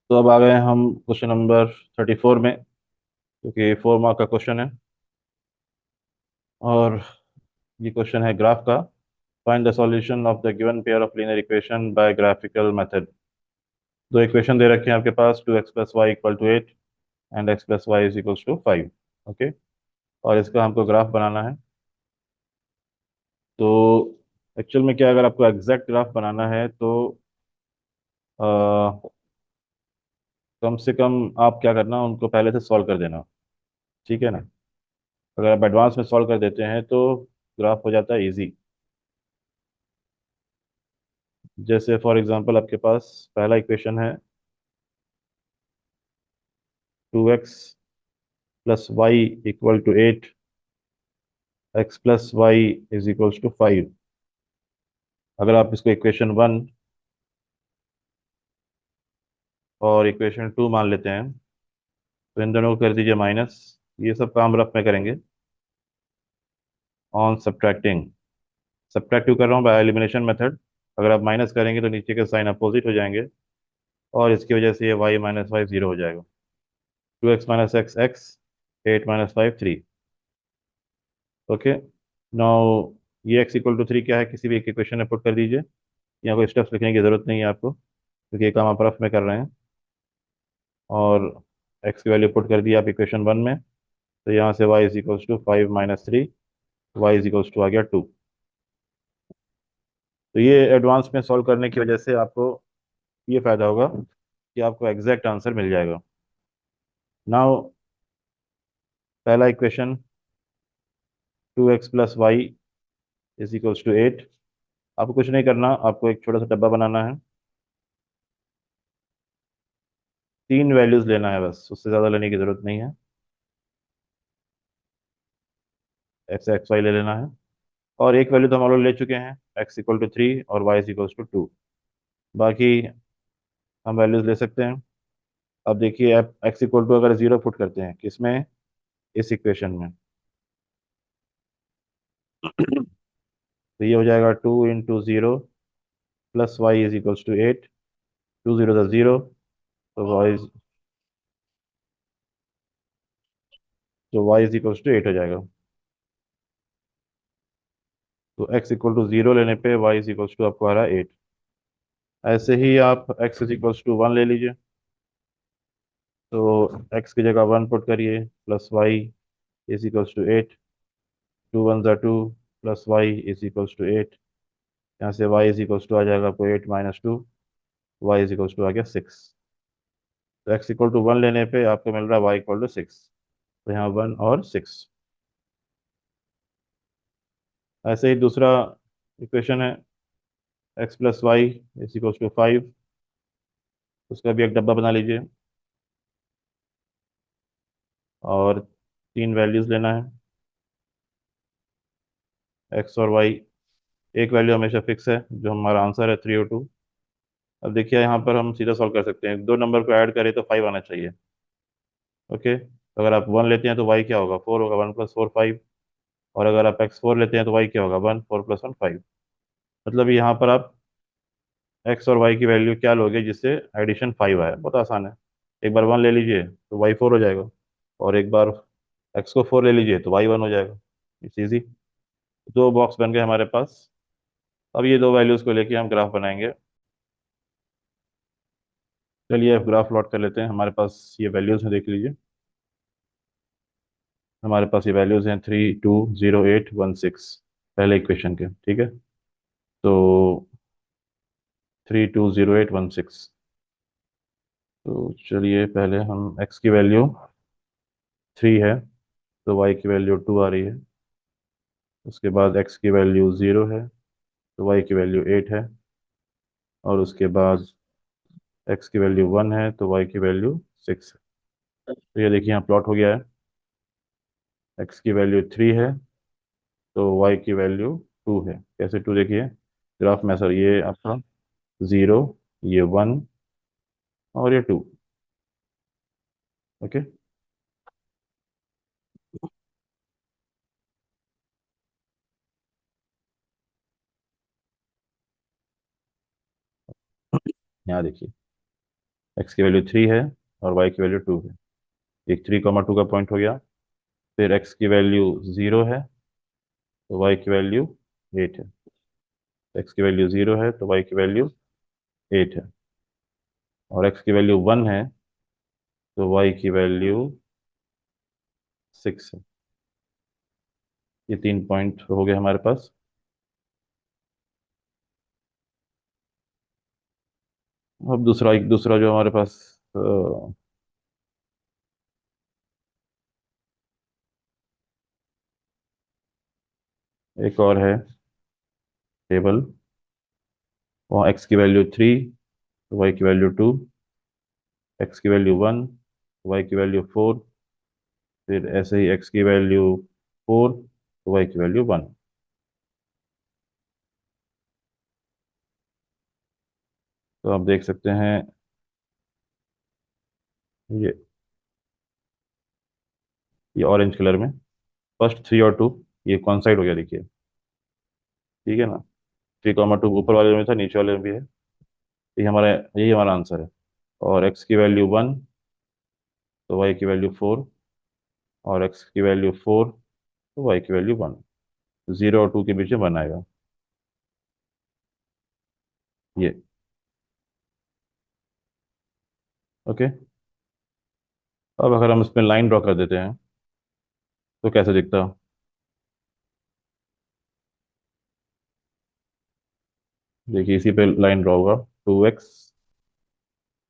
तो अब आ गए हम क्वेश्चन नंबर 34 में, क्योंकि 4 मार्क का क्वेश्चन है। और ये क्वेश्चन है ग्राफ का। Find the solution of the given pair of linear equation by graphical method. दो इक्वेशन दे रखे हैं आपके पास, 2x + y = 8 and x + y = 5। Okay. और इसका हमको ग्राफ बनाना है। तो एक्चुअल में क्या, अगर आपको एग्जैक्ट ग्राफ बनाना है तो अ, कम से कम आप क्या करना, उनको पहले से सॉल्व कर देना। ठीक है ना। अगर आप एडवांस में सॉल्व कर देते हैं तो ग्राफ हो जाता है इजी। जैसे फॉर एग्जांपल आपके पास पहला इक्वेशन है 2x + y = 8, x + y = 5। अगर आप इसको इक्वेशन 1 और इक्वेशन 2 मान लेते हैं तो इन दोनों को कर दीजिए माइनस। ये सब काम रफ में करेंगे ऑन सब्ट्रैक्टिंग। सब्ट्रैक्ट क्यों कर रहा हूँ? By elimination method. अगर आप माइनस करेंगे तो नीचे के साइन अपोजिट हो जाएंगे, और इसकी वजह से ये y - 5 0 हो जाएगा। 2x - x x, 8 - 5 3। Okay. Now ये x = 3 क्या है, किसी भी एक इक्वेशन में पुट कर दीजिए। यहाँ कोई स्टेप्स लिखने की ज़रूरत नहीं है आपको, क्योंकि ये काम आप रफ में कर रहे हैं। और x की वैल्यू पुट कर दी आप इक्वेशन 1 में, तो यहाँ से y = 5 - 3, y = आ गया 2। तो ये एडवांस में सॉल्व करने की वजह से आपको ये फ़ायदा होगा कि आपको एग्जैक्ट आंसर मिल जाएगा। नाउ पहला इक्वेशन 2x + y = 8। आपको कुछ नहीं करना, आपको एक छोटा सा डब्बा बनाना है। 3 वैल्यूज लेना है बस, उससे ज़्यादा लेने की ज़रूरत नहीं है। x y ले लेना है। और एक वैल्यू तो हम लोग ले चुके हैं, x = 3 और y = 2। बाकी हम वैल्यूज ले सकते हैं। अब देखिए, आप अगर 0 पुट करते हैं किसमें, इस इक्वेशन में, तो ये हो जाएगा 2 × 0 + y = 8। 2 0 = 0, तो y = 8 हो जाएगा। तो x = 0 लेने पे y आपको आ रहा है 8। ऐसे ही आप x = 1 ले लीजिए। तो x की जगह 1 पुट करिए, प्लस y = 8। 2 × 1 = 2 plus y = 8। यहाँ से y = आ जाएगा आपको 8 - 2, y = आ गया 6। तो x = 1 लेने पे आपको मिल रहा है y = 6। तो यहाँ 1 और 6। ऐसे ही दूसरा इक्वेशन है x + y = 5। उसका भी एक डब्बा बना लीजिए, और 3 वैल्यूज लेना है, x और y। एक वैल्यू हमेशा फिक्स है, जो हमारा आंसर है 3 और 2। अब देखिए, यहाँ पर हम सीधा सॉल्व कर सकते हैं, दो नंबर को ऐड करें तो 5 आना चाहिए। ओके। तो अगर आप 1 लेते हैं तो y क्या होगा, 4 होगा, 1 + 4 5। और अगर आप x4 लेते हैं तो y क्या होगा, 1, 4 + 1 5। मतलब यहाँ पर आप x और y की वैल्यू क्या लोगे जिससे एडिशन 5 आए, बहुत आसान है। एक बार 1 ले लीजिए तो y 4 हो जाएगा, और एक बार x को 4 ले लीजिए तो y 1 हो जाएगा। It's easy. दो बॉक्स बन गए हमारे पास। अब ये दो वैल्यूज को लेके हम ग्राफ बनाएंगे। चलिए अब ग्राफ प्लॉट कर लेते हैं। हमारे पास ये वैल्यूज हैं, देख लीजिए। हमारे पास ये वैल्यूज हैं 3 2 0 8 1 6, पहले इक्वेशन के। ठीक है। तो 3 2 0 8 1 6। तो चलिए पहले हम x की वैल्यू 3 है, तो y की वैल्यू 2 आ रही है। उसके बाद x की वैल्यू 0 है, तो y की वैल्यू 8 है। और उसके बाद x की वैल्यू 1 है, तो y की वैल्यू 6 है। तो ये देखिए यहाँ प्लॉट हो गया है। x की वैल्यू 3 है, तो y की वैल्यू 2 है। कैसे 2, देखिए ग्राफ में सर, ये आपका 0, ये 1 और ये 2। ओके। यहाँ देखिए, एक्स की वैल्यू 3 है और वाई की वैल्यू 2 है। एक 3, 2 का पॉइंट हो गया। फिर एक्स की वैल्यू 0 है तो वाई की वैल्यू 8 है। एक्स की वैल्यू 0 है तो वाई की वैल्यू 8 है। और एक्स की वैल्यू 1 है तो वाई की वैल्यू 6 है। ये 3 पॉइंट हो गए हमारे पास। अब दूसरा जो हमारे पास एक और है टेबल। वहाँ एक्स की वैल्यू 3, वाई की वैल्यू 2, एक्स की वैल्यू 1, वाई की वैल्यू 4, फिर ऐसे ही एक्स की वैल्यू 4, वाई की वैल्यू 1। तो आप देख सकते हैं ये ये ऑरेंज कलर में फर्स्ट 3 और 2 ये कॉन्साइड हो गया, देखिए। ठीक है ना। 3, 2 ऊपर वाले में था, नीचे वाले में भी है। यही हमारा आंसर है। और एक्स की वैल्यू 1 तो वाई की वैल्यू 4, और एक्स की वैल्यू 4 तो वाई की वैल्यू 1। 0 और 2 के बीच में 1 आएगा ये। ओके। अब अगर हम इसमें लाइन ड्रॉ कर देते हैं तो कैसे दिखता? देखिए इसी पे लाइन ड्रॉ होगा। 2x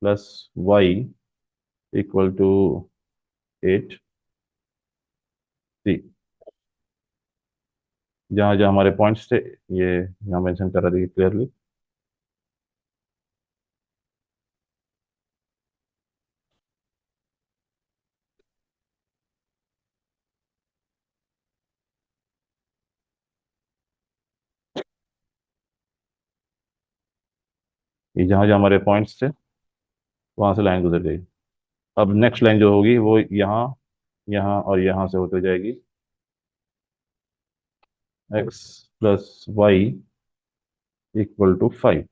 + y equal to 8। सी, जहाँ जहाँ हमारे पॉइंट्स थे ये यहाँ मेंशन करा दिए क्लियरली। ये जहाँ जहाँ हमारे पॉइंट्स थे वहां से लाइन गुजर गई। अब नेक्स्ट लाइन जो होगी वो यहाँ, यहाँ और यहाँ से होते जाएगी। x + y equal to 5।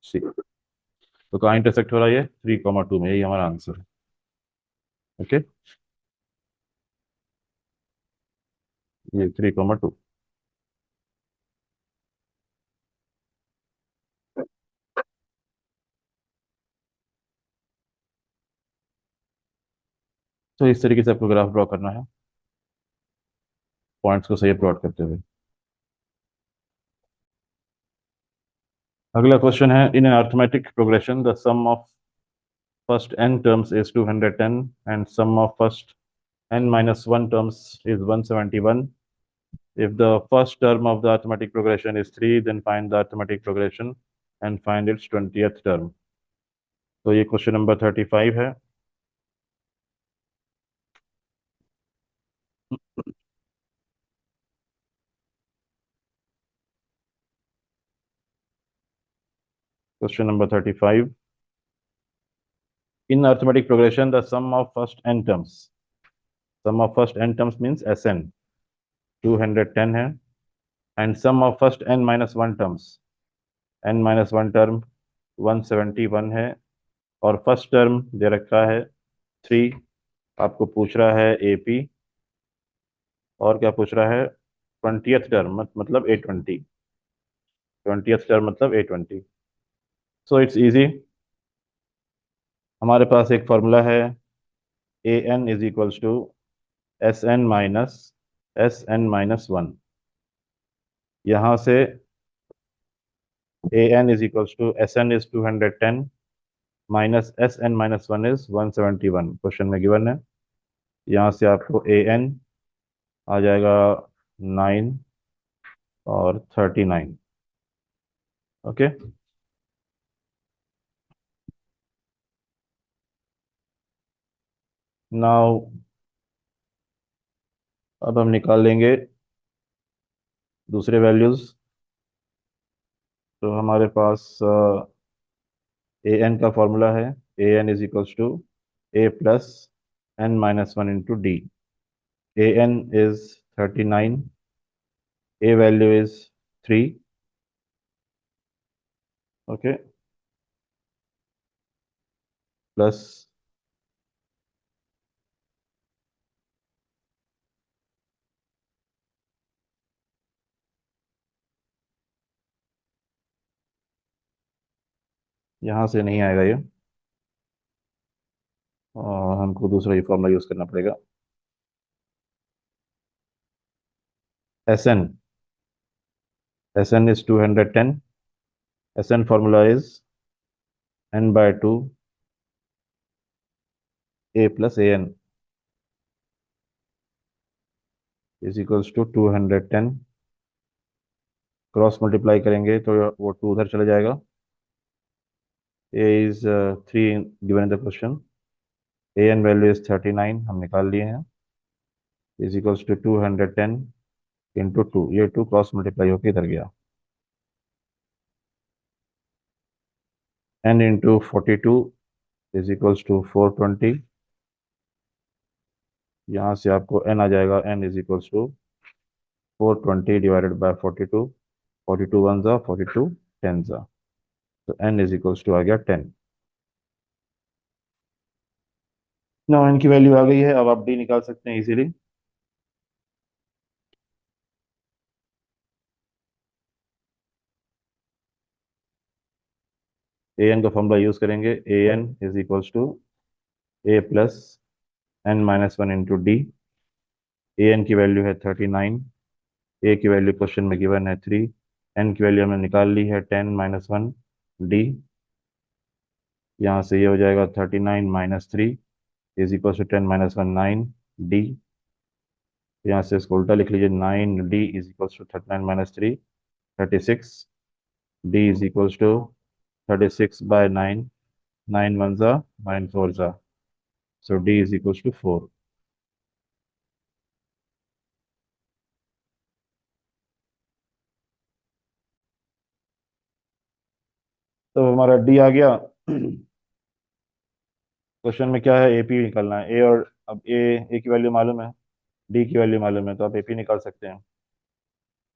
See, तो कहाँ इंटरसेक्ट हो रहा है? ये 3, 2 में, यही हमारा आंसर है। ओके, ये 3, 2। तो इस तरीके से आपको ग्राफ ड्रॉ करना है, पॉइंट्स को सही प्लॉट करते हुए। अगला क्वेश्चन है, in an arithmetic progression the sum of first n terms is 210 and sum of first n-1 terms is 171. If the first term of the arithmetic progression is 3, then find the arithmetic progression and find its 20th term. तो ये question number 35 है। Question number 35, in arithmetic progression the sum of first n terms, sum of first n terms means Sn 210 है, and sum of first n-1 terms, n-1 term 171 है, और first term दे रखा है 3। आपको पूछ रहा है AP, और क्या पूछ रहा है? 20th टर्म मतलब 820। 20th टर्म मतलब 820। So it's easy. हमारे पास एक फॉर्मूला है, AN is equals to SN-SN-1। यहाँ से AN is equals to SN is 210 minus SN-1 is 171, question में गिवन है। यहाँ से आपको AN आ जाएगा 9 और 39। ओके। नाउ अब हम निकाल लेंगे दूसरे वैल्यूज। तो हमारे पास AN का फॉर्मूला है, AN is equals to A + n-1 × D। AN is 39, A value is 3। Okay. Plus यहाँ से नहीं आएगा ये, और हमको दूसरा ही फॉर्मूला यूज़ करना पड़ेगा। S N is 210। S N formula is n/2 a+an is equals to 210। Cross multiply करेंगे तो वो 2 उधर चले जाएगा। a is 3 given in the question. an value is 39, हम निकाल लिए हैं। इज इक्वल्स टू 210 × 2, ये 2 क्रॉस मल्टीप्लाई होकर इधर गया। n × 42 is equals to 420। यहाँ से आपको n आ जाएगा, n is equals to 420 / 42। 42 one ज़ा 42 टेन ज़ा, तो n इज इक्वल्स टू आ गया 10। नो, n की वैल्यू आ गई है, अब आप d निकाल सकते हैं इजीली। an का फॉर्मूला यूज करेंगे। an is equals to a+n-1 × d। an की वैल्यू है 39, a की वैल्यू क्वेश्चन में गिवन है 3, n की वैल्यू हमने निकाल ली है 10 - 1 d। यहाँ से ये हो जाएगा 39 - 3 इज इक्वल टू 10 - 1 9 d। यहाँ से इसको उल्टा लिख लीजिए, 9d is equal to 39 - 3 36। d is equal to 36/9, 9 one ज़ा 9 फोर ज़ा, so d is equal to 4। तो हमारा d आ गया। क्वेश्चन में क्या है, एपी निकालना है। ए और अब ए की वैल्यू मालूम है, डी की वैल्यू मालूम है, तो आप एपी निकाल सकते हैं।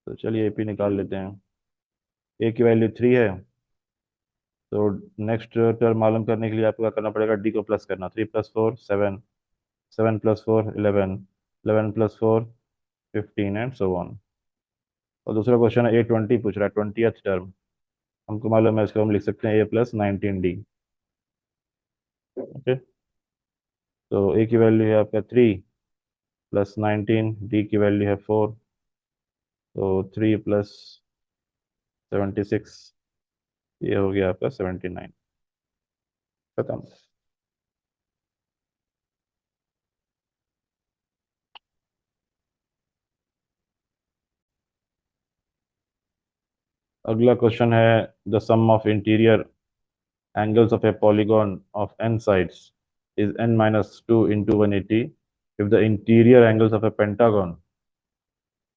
तो चलिए एपी निकाल लेते हैं। ए की वैल्यू 3 है, तो नेक्स्ट टर्म मालूम करने के लिए आपको क्या करना पड़ेगा, डी को प्लस करना। 3 + 4 7, 7 + 4 11, 11 + 4 15 एंड सो ऑन। और दूसरा क्वेश्चन है A20 पूछ रहा है, 20th टर्म। हमको मालूम है, इसको हम लिख सकते हैं a+19d। ओके, तो ए की वैल्यू है आपका 3 + 19, डी की वैल्यू है 4, तो 3 + 76, ये हो गया आपका 79। खत्म। अगला क्वेश्चन है, the sum of interior angles of a polygon of n sides is n-2 × 180 if the interior angles of a pentagon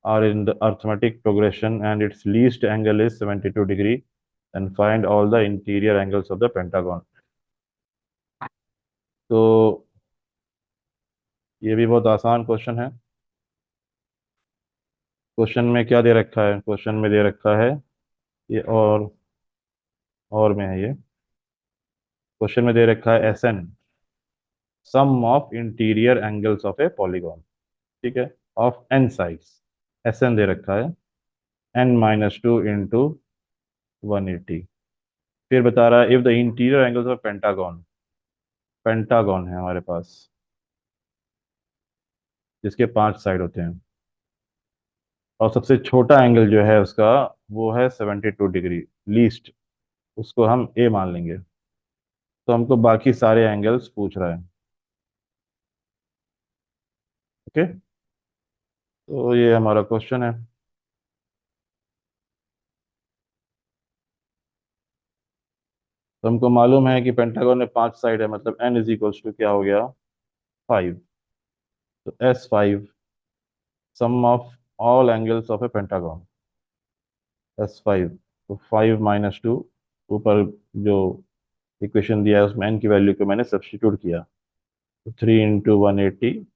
are in the arithmetic progression and its least angle is 72 degree, then find all the interior angles of the pentagon। तो ये भी बहुत आसान question है। Question में क्या दे रखा है, क्वेश्चन में दे रखा है ये, और में है ये। क्वेश्चन में दे रखा है SN, sum of interior angles of a polygon, ठीक है, ऑफ n साइड्स। SN दे रखा है n-2 × 180। फिर बता रहा है if the interior angles of pentagon, pentagon है हमारे पास जिसके 5 साइड होते हैं, और सबसे छोटा एंगल जो है उसका वो है 72 डिग्री, लीस्ट, उसको हम ए मान लेंगे। तो हमको बाकी सारे एंगल्स पूछ रहा है। ओके, तो ये हमारा क्वेश्चन है। तो हमको मालूम है कि पेंटागन में 5 साइड है, मतलब n इज इक्वल्स टू क्या हो गया, 5। तो S5, sum of all angles of a pentagon, S5। तो 5 - 2, ऊपर जो इक्वेशन दिया है उसमें n की वैल्यू को मैंने सब्स्टिट्यूट किया, तो 3 × 180।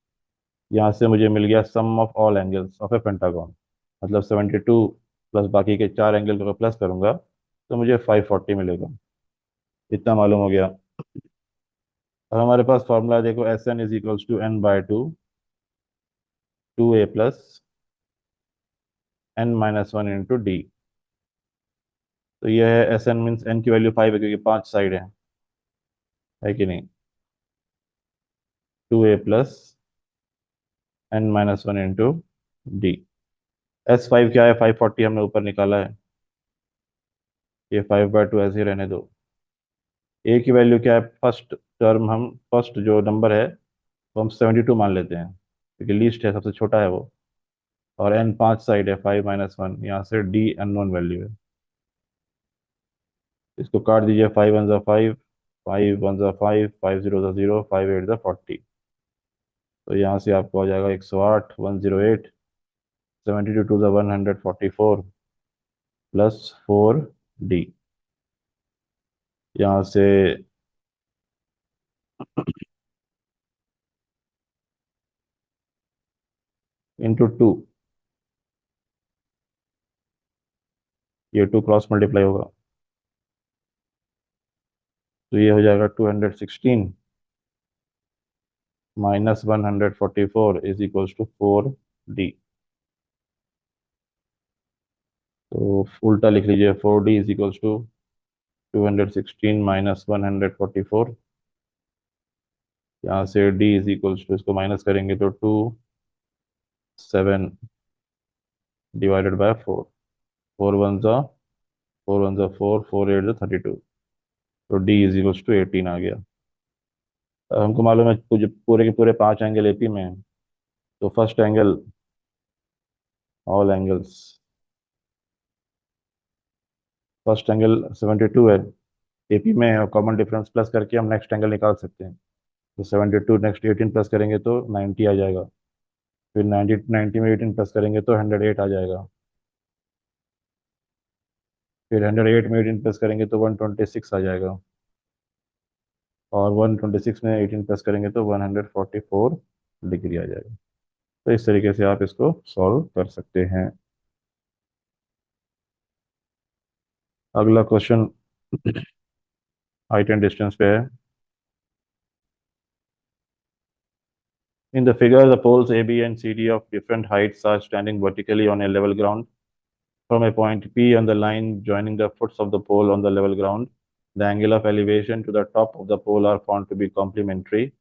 यहाँ से मुझे मिल गया sum of all angles of a pentagon, मतलब 72 प्लस बाकी के 4 एंगल को प्लस करूंगा तो मुझे 540 मिलेगा। इतना मालूम हो गया। अब हमारे पास फॉर्मूला देखो, S N is equals to N by two, 2a plus n minus one into D. तो ये है एस एन मीन्स एन की वैल्यू 5 है क्योंकि 5 साइड है कि नहीं। 2a plus n minus one into D. S five क्या है, 540 हमने ऊपर निकाला है, ये 5/2 ऐसे ही रहने दो। ए की वैल्यू क्या है, फर्स्ट टर्म हम, फर्स्ट जो नंबर है वो हम 72 मान लेते हैं क्योंकि लीस्ट है, सबसे छोटा है वो। और एन 5 साइड है, 5 - 1, यहाँ से डी अननोन वैल्यू है। इसको काट दीजिए, 5 × 1 = 5, 5 × 1 = 5, 5 × 0 = 0, 5 × 8 = 40। तो यहाँ से आपको आ जाएगा 108, 108, 72 × 2 = 144 प्लस 4d। यहाँ से × 2, ये 2 क्रॉस मल्टीप्लाई होगा, तो ये हो जाएगा 216 minus 144 is equals to 4d। तो उल्टा लिख लीजिए, 4d is equals to 216 minus 144। यहाँ से d इज इक्वल्स टू, इसको माइनस करेंगे तो 27 डिवाइडेड बाय 4, 4 × 1 = 4, 4 × 8 = 32। तो d इज इक्वल्स टू 18 आ गया। अब हमको मालूम है पूरे के पूरे 5 एंगल एपी में हैं। तो first angle, all angles, first angle 72 है, एपी में है, और कॉमन डिफरेंस प्लस करके हम नेक्स्ट एंगल निकाल सकते हैं। तो 72 नेक्स्ट 18 प्लस करेंगे तो 90 आ जाएगा। फिर 90 में 18 प्लस करेंगे तो 108 आ जाएगा। फिर 108 में 18 प्लस करेंगे तो 126 आ जाएगा। और 126 में 18 प्लस करेंगे तो 144 डिग्री आ जाएगा। तो इस तरीके से आप इसको सॉल्व कर सकते हैं। अगला क्वेश्चन हाइट एंड डिस्टेंस पे है। In the figure, the poles AB and CD of different heights are standing vertically on a level ground. From a point P on the line joining the foots of the pole on the level ground, the angle of elevation to the top of the pole are found to be complementary.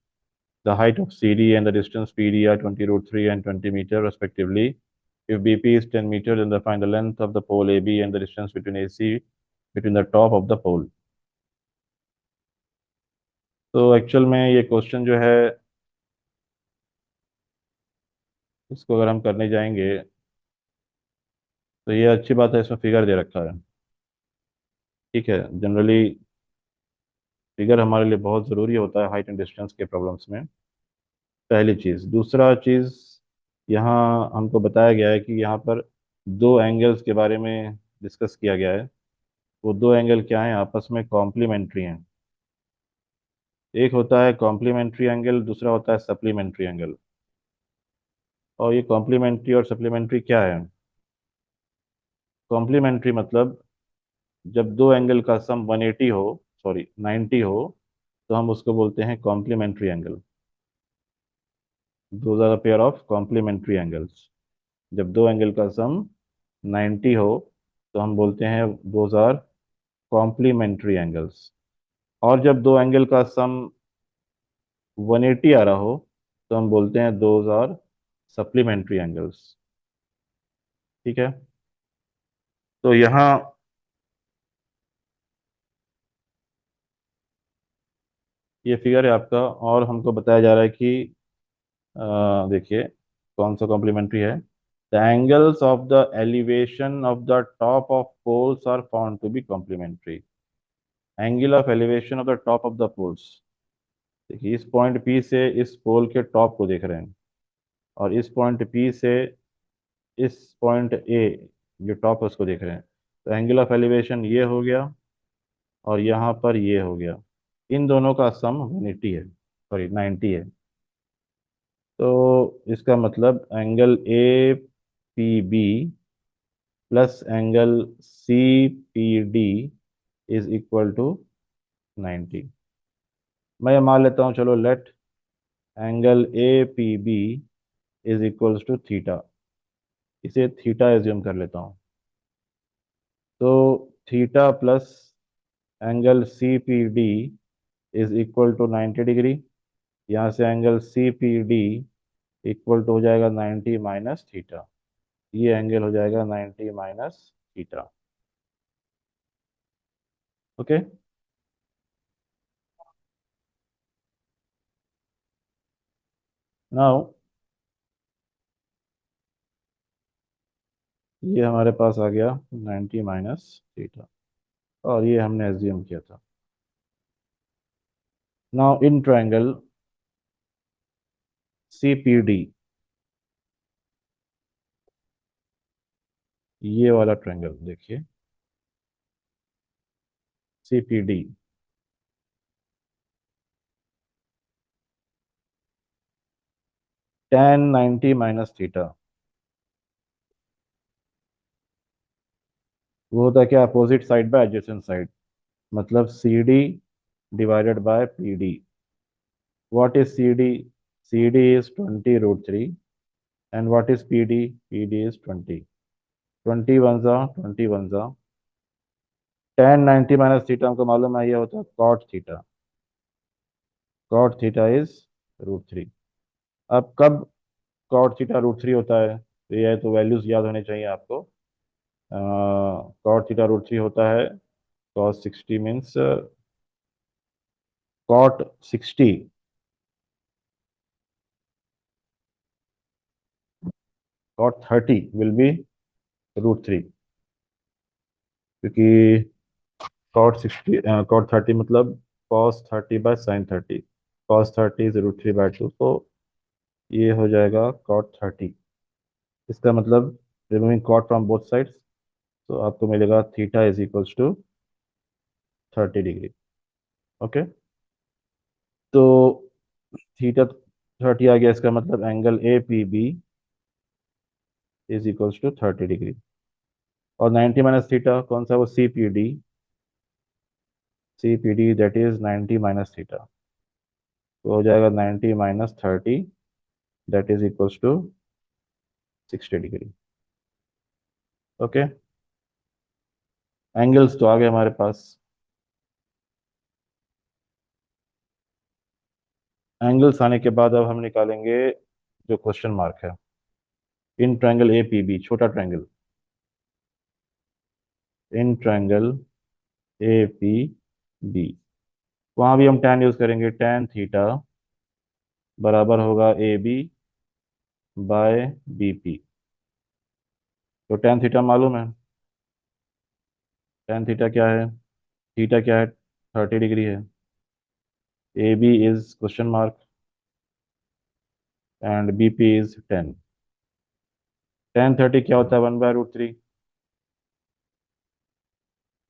The height of CD and the distance PD are 20√3 and 20 meter respectively. If BP is 10 meter, then find the length of the pole AB and the distance between AC between the top of the pole. तो actual में ये question जो है, इसको अगर हम करने जाएंगे तो ये अच्छी बात है, इसमें फिगर दे रखा है। ठीक है, जनरली फिगर हमारे लिए बहुत ज़रूरी होता है हाइट एंड डिस्टेंस के प्रॉब्लम्स में, पहली चीज़। दूसरा चीज़, यहाँ हमको बताया गया है कि यहाँ पर दो एंगल्स के बारे में डिस्कस किया गया है। वो दो एंगल क्या हैं, आपस में कॉम्प्लीमेंट्री हैं। एक होता है कॉम्प्लीमेंट्री एंगल, दूसरा होता है सप्लीमेंट्री एंगल। और ये कॉम्प्लीमेंट्री और सप्लीमेंट्री क्या है? कॉम्प्लीमेंट्री मतलब जब दो एंगल का सम 180 हो, सॉरी 90 हो, तो हम उसको बोलते हैं complementary angle. Those are pair of complementary angles. जब दो एंगल का सम 90 हो तो हम बोलते हैं दोज आर कॉम्प्लीमेंट्री एंगल्स। और जब दो एंगल का सम 180 आ रहा हो तो हम बोलते हैं दोज आर सप्लीमेंट्री एंगल्स। ठीक है, तो यहाँ ये फिगर है आपका, और हमको बताया जा रहा है कि देखिए कौन सा कॉम्प्लीमेंट्री है। The angles of the elevation of the top of poles are found to be complementary. Angle of elevation of the top of the poles, देखिए इस पॉइंट पी से इस पोल के टॉप को देख रहे हैं, और इस पॉइंट पी से इस पॉइंट ए जो टॉप है उसको देख रहे हैं। तो एंगल ऑफ एलिवेशन ये हो गया, और यहाँ पर ये हो गया। इन दोनों का सम 180 है, सॉरी 90 है। तो इसका मतलब angle A P B plus angle C P D is equal to 90। मैं ये मान लेता हूँ, चलो let angle A P B is equals to theta. इसे थीटा एज्यूम कर लेता हूँ। तो theta plus angle C P D is equal to 90 degree. यहाँ से angle C P D equal to हो जाएगा 90 माइनस थीटा। ये एंगल हो जाएगा 90 माइनस थीटा। ओके। नाउ ये हमारे पास आ गया 90 माइनस थीटा, और ये हमने एज्यूम किया था। Now in triangle C P D, ये वाला ट्रायंगल देखिए, C P D, tan 90 minus theta, वो होता है क्या, opposite side by adjacent side. मतलब C D divided by P D. What is C D? C D is 20 √3, and what is P D? P D is 20। 20 one जा 20 one जा, tan 90 minus theta हमको मालूम है, ये होता है cot theta. Cot theta is √3। अब कब कॉट थीटा √3 होता है? तो ये तो वैल्यूज याद होने चाहिए आपको। कॉट थीटा √3 होता है cos 60 means cot 60, cot 30 will be √3, क्योंकि कॉट 30 मतलब cos 30 by sine 30। Cos 30 is √3/2, तो ये हो जाएगा कॉट 30। इसका मतलब removing cot from both sides, तो आपको मिलेगा theta is equals to 30 degree. Okay. तो थीटा 30 आ गया, इसका मतलब angle A P B is equals to 30 degree. और 90 माइनस थीटा कौन सा? वो C P D. C P D that is 90 minus theta, तो हो जाएगा 90 minus 30, that is equals to 60 degree. Okay. Angles तो आ गए हमारे पास। एंगल्स आने के बाद अब हम निकालेंगे जो क्वेश्चन मार्क है, in triangle A P B, छोटा triangle, in triangle A P B. वहां भी हम tan यूज करेंगे। tan थीटा बराबर होगा A B by B P. तो tan थीटा मालूम है। tan थीटा क्या है? थीटा क्या है? 30 डिग्री है। A B is question mark and B P is 10। tan 30 क्या होता है? 1/√3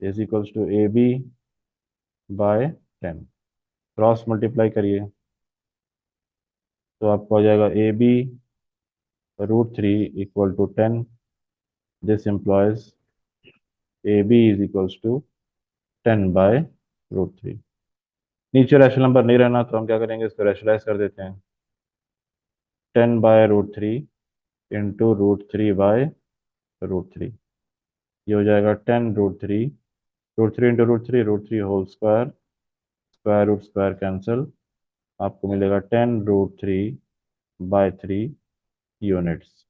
is equals to A B by 10। Cross multiply करिए तो आपको आ जाएगा A B √3 equal to 10। This implies A B is equals to 10/√3। नीचे रैशनल नंबर नहीं रहना, तो हम क्या करेंगे, इसको रैशनलाइज कर देते हैं। 10/√3 इंटू √3/√3, ये हो जाएगा 10 √3। √3 into √3 whole square, square root square cancel, आपको मिलेगा 10 √3/3 यूनिट्स।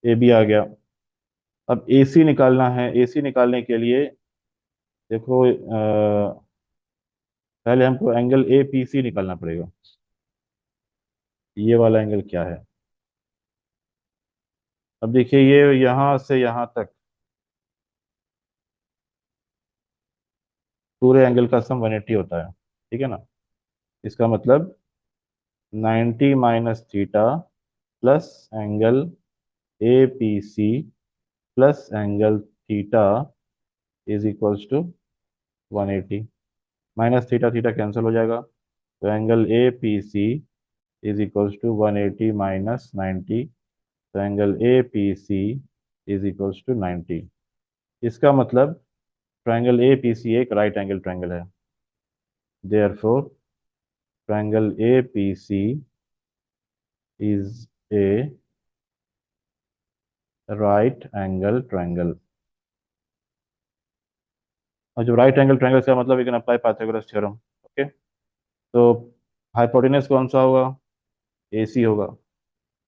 ए बी आ गया। अब ए सी निकालना है। ए सी निकालने के लिए देखो, पहले हमको एंगल ए पी सी निकालना पड़ेगा। ये वाला एंगल क्या है? अब देखिए, ये यहाँ से यहाँ तक पूरे एंगल का सम 180 होता है, ठीक है ना? इसका मतलब 90 minus theta plus angle A P C plus angle theta is equals to 180। Minus theta theta cancel हो जाएगा, तो angle A P C is equals to 180 minus 90, तो angle A P C is equals to 90। इसका मतलब triangle A P C एक right angle triangle है। Therefore triangle A P C is a right angle triangle. और जो right angle triangle का मतलब we can apply Pythagoras theorem. Okay. तो hypotenuse कौन सा होगा? ए सी होगा।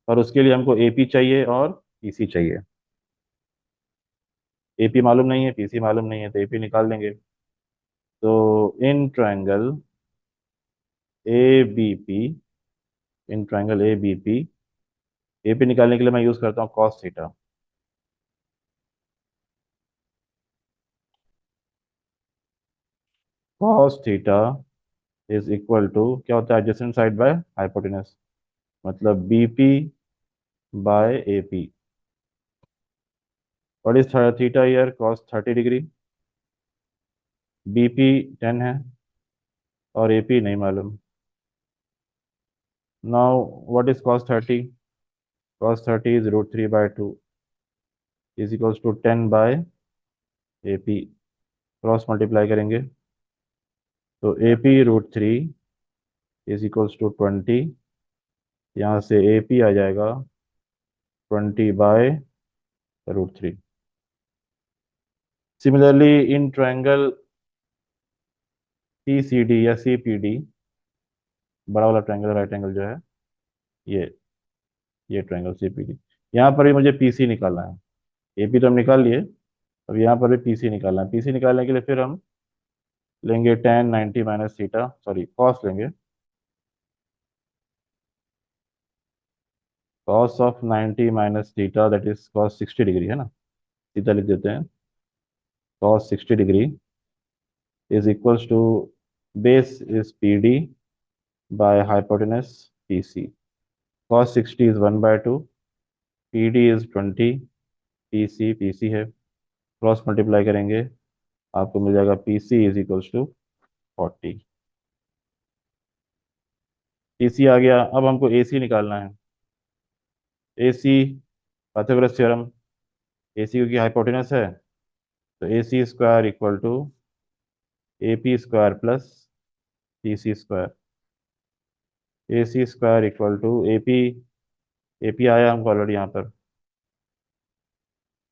और उसके लिए हमको ए पी चाहिए और पी सी चाहिए। ए पी मालूम नहीं है, पी सी मालूम नहीं है, तो ए पी निकाल देंगे। तो in triangle A B P, in triangle A B P, A P निकालने के लिए मैं यूज करता हूँ cos theta. Cos theta is equal to क्या होता है? एडजेसेंट साइड बाय हाइपोटेनस, मतलब B P by A P. और इस थीटा ईयर कॉस 30 डिग्री। बी पी 10 है और ए पी नहीं मालूम। Now what is cos 30? Cos 30 is √3/2 is equals to 10 by A P. Cross multiply करेंगे तो A P √3 is equals to 20। यहाँ से ए पी आ जाएगा 20/√3। Similarly in triangle P C D या सी पी डी, बड़ा वाला ट्रायंगल राइट एंगल जो है, ये ये ट्रायंगल सी पी डी, यहाँ पर भी मुझे पी सी निकालना है। ए पी तो हम निकाल लिए, अब यहाँ पर भी पी सी निकालना है। पी सी निकालने के लिए फिर हम लेंगे tan 90 minus theta, sorry cos लेंगे। Cos of 90 minus theta that is cos 60 degree है ना, सीधा लिख देते हैं। Cos 60 degree is equals to base is P D by hypotenuse P C. Cos 60 is 1/2, P D is 20, P C है, cross multiply करेंगे आपको मिल जाएगा P C is equals to 40। P C आ गया। अब हमको ए सी निकालना है। ए सी पाइथागोरस थ्योरम, ए सी क्योंकि हाइपोटेनस है, तो A C square equal to A P square plus P C square. A C square equal to A P आया हमको ऑलरेडी यहाँ पर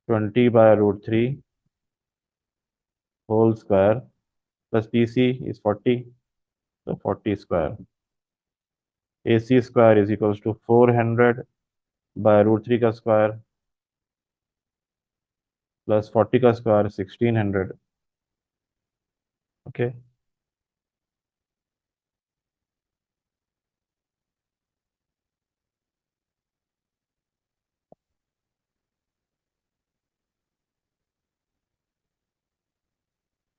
20/√3 whole square plus P C is 40, तो 40 square. A C square is equals to 400/√3 का square plus 40 का square 1600। Okay.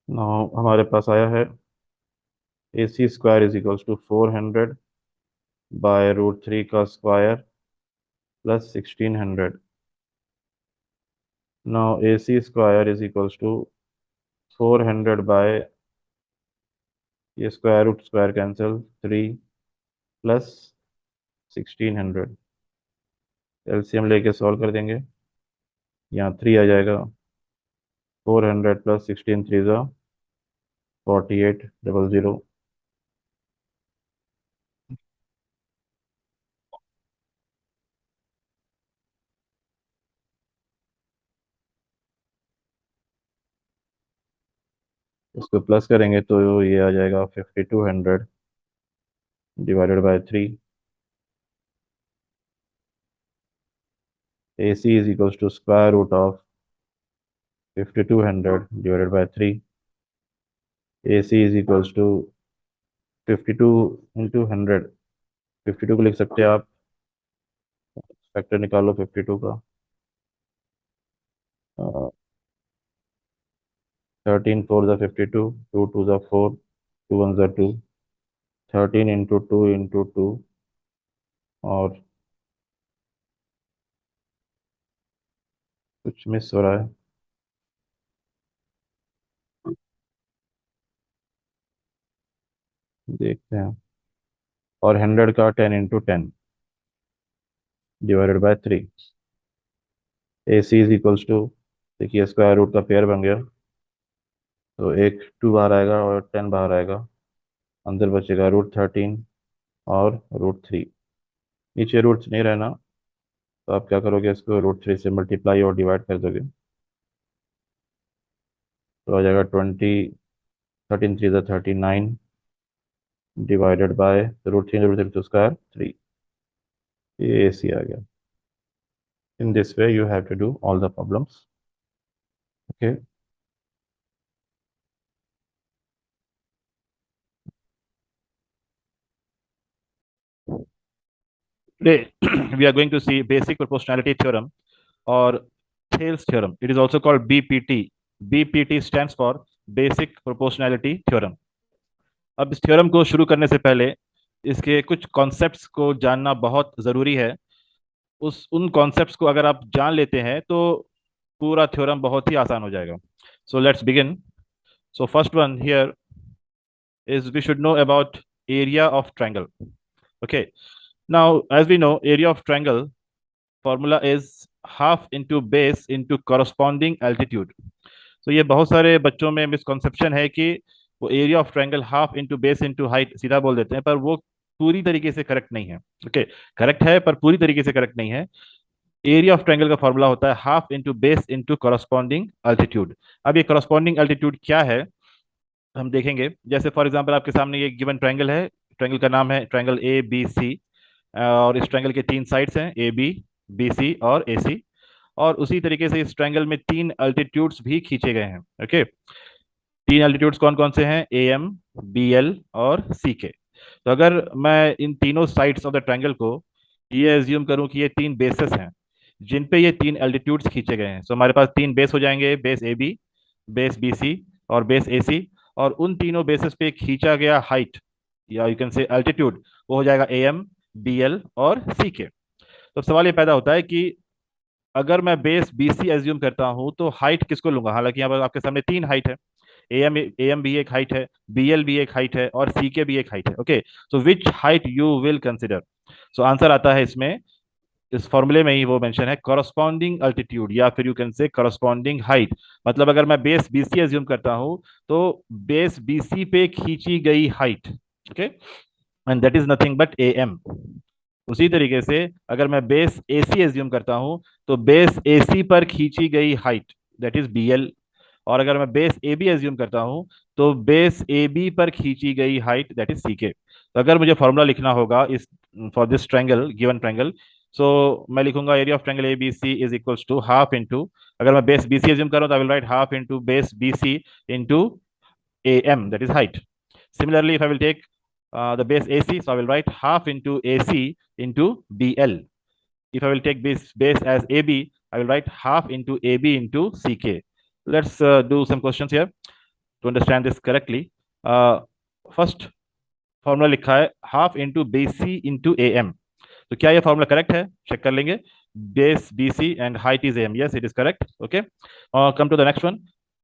Now हमारे पास आया है A C square is equals to 400/√3 का square plus 1600। Now A C square is equals to 400 by, ये square cancel, 3 plus 1600। LCM लेके solve कर देंगे। यहाँ 3 आ जाएगा, 400 प्लस 16 3 ज़ा 4800। इसको प्लस करेंगे तो ये आ जाएगा 5200 divided by 3। A C is equals to square root of 5200 divided by 3। A C is equals to 52 × 100, 52 को लिख सकते हैं आप, फैक्टर निकालो 52 का। 13 4 ज़ा 52, 2 2 ज़ा 4, 2 1 ज़ा 2, 13 × 2 × 2 और कुछ मिस हो रहा है, देखते हैं। और 100 का 10 × 10 divided by 3। A C is equals to, देखिए स्क्वायर रूट का पेयर बन गया, तो एक 2 बाहर आएगा और 10 बाहर आएगा, अंदर बचेगा √13 और √3। नीचे रूट्स नहीं रहना, तो आप क्या करोगे, इसको √3 से मल्टीप्लाई और डिवाइड कर दोगे, तो आ जाएगा 13 3 39 डिवाइडेड बाय √3 टू स्क्वायर 3। ये AC आ गया। In this way you have to do all the problems. Okay, today we are going to see basic proportionality theorem or Thales theorem. It is also called BPT. BPT stands for basic proportionality theorem. अब इस theorem को शुरू करने से पहले इसके कुछ concepts को जानना बहुत ज़रूरी है। उस उन कॉन्सेप्ट्स को अगर आप जान लेते हैं तो पूरा थ्योरम बहुत ही आसान हो जाएगा। So let's begin. So first one here is we should know about area of triangle. Okay, now as we know, area of triangle formula is half into base into corresponding altitude. तो ये बहुत सारे बच्चों में misconception है कि वो area of triangle half into base into height सीधा बोल देते हैं, पर वो पूरी तरीके से करेक्ट नहीं है। ओके, करेक्ट है पर पूरी तरीके से करेक्ट नहीं है। एरिया ऑफ ट्रायंगल का फॉर्मूला होता है half into base into corresponding altitude. अब ये करस्पॉन्डिंग अल्टीट्यूड क्या है हम देखेंगे। जैसे फॉर एग्जांपल आपके सामने ये गिवन ट्रायंगल है, ट्रायंगल का नाम है ट्रायंगल ABC, और इस ट्रायंगल के तीन साइड्स हैं AB, BC और AC। और उसी तरीके से इस ट्रायंगल में तीन अल्टीट्यूड्स भी खींचे गए हैं। ओके, तीन अल्टीट्यूड्स कौन कौन से हैं, AM, BL और CK। तो अगर मैं इन तीनों साइड्स ऑफ द ट्रायंगल को ये एज्यूम करूं कि ये तीन बेसेस हैं जिन पे ये तीन एल्टीट्यूड्स खींचे गए हैं, तो हमारे पास तीन बेस हो जाएंगे, बेस AB, बेस BC और बेस AC। और उन तीनों बेसिस पे खींचा गया हाइट या यू कैन से एल्टीट्यूड वो हो जाएगा AM, BL और CK। तो सवाल ये पैदा होता है कि अगर मैं बेस BC एज्यूम करता हूं तो हाइट किसको लूंगा। हालांकि यहाँ पर आपके सामने तीन हाइट है, AM भी एक हाइट है, BL भी एक हाइट है और CK भी एक हाइट है। Okay, so which height you will consider. So answer आता है इसमें, इस फॉर्मूले में ही वो मेंशन है करस्पॉन्डिंग अल्टीट्यूड या फिर you can say corresponding height. मतलब अगर मैं बेस BC एज्यूम करता हूं तो बेस BC पे खींची गई height, okay, and that is nothing but AM। उसी तरीके से अगर मैं बेस AC एज्यूम करता हूं तो बेस AC पर खींची गई हाइट दैट इज BL। और अगर मैं बेस AB एज्यूम करता हूं तो बेस AB पर खींची गई हाइट दैट इज CK। तो अगर मुझे फॉर्मूला लिखना होगा इस for this triangle given triangle, so मैं लिखूंगा area of triangle ABC is equals to half into, अगर मैं बेस BC एज्यूम करूं तो I will write half into base BC into AM that is height. Similarly, if I will take the base AC, so I will write half into AC into BL. If I will take this base as AB, I will write half into AB into CK. Let's do some questions here to understand this correctly. First formula लिखा है half into BC into AM। तो क्या ये formula correct है, check कर लेंगे। Base BC and height is AM, yes it is correct. Okay, come to the next one,